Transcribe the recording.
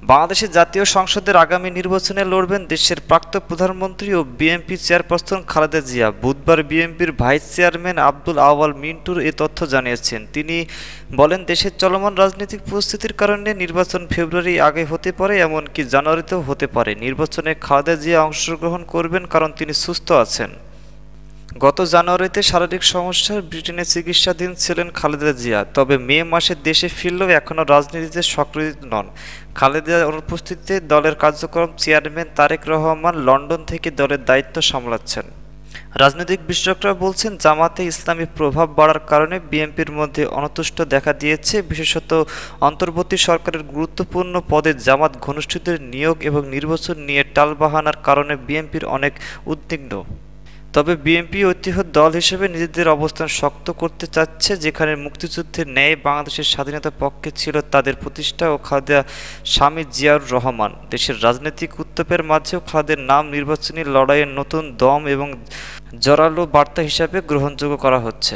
বাংলাদেশের জাতীয় সংসদের আগামী নির্বাচনে লড়বেন দেশের প্রাক্তন প্রধানমন্ত্রী ও বিএনপি চেয়ারপারসন খালেদা জিয়া। বুধবার বিএনপির ভাইস চেয়ারম্যান আব্দুল আউয়াল মিন্টুর এ তথ্য জানিয়েছেন। তিনি বলেন, দেশের চলমান রাজনৈতিক পরিস্থিতির কারণে নির্বাচন ফেব্রুয়ারি আগে হতে পারে, এমনকি জানুয়ারিতেও হতে পারে। নির্বাচনে খালেদা জিয়া অংশগ্রহণ করবেন কারণ তিনি সুস্থ আছেন। গত জানুয়ারিতে শারীরিক সমস্যার ব্রিটেনে চিকিৎসাধীন ছিলেন খালেদা জিয়া, তবে মে মাসে দেশে ফিরলেও এখনও রাজনীতিতে সক্রিয় নন। খালেদার অনুপস্থিতিতে দলের কার্যক্রম চেয়ারম্যান তারেক রহমান লন্ডন থেকে দলের দায়িত্ব সামলাচ্ছেন। রাজনৈতিক বিশ্লেষকরা বলছেন, জামাতে ইসলামী প্রভাব বাড়ার কারণে বিএনপির মধ্যে অসন্তুষ্ট দেখা দিয়েছে। বিশেষত অন্তর্বর্তী সরকারের গুরুত্বপূর্ণ পদে জামাত ঘনিষ্ঠদের নিয়োগ এবং নির্বাচন নিয়ে টালবাহানার কারণে বিএনপির অনেক উদ্বিগ্ন। তবে বিএনপি ঐতিহ্য দল হিসেবে নিজেদের অবস্থান শক্ত করতে চাচ্ছে। যেখানে মুক্তিযুদ্ধের ন্যায় বাংলাদেশের স্বাধীনতার পক্ষে ছিল তাদের প্রতিষ্ঠা ও খালেদা স্বামী জিয়াউর রহমান। দেশের রাজনৈতিক উত্তাপের মাঝেও খালেদার নাম নির্বাচনী লড়াইয়ের নতুন দম এবং জোরালো বার্তা হিসাবে গ্রহণযোগ্য করা হচ্ছে।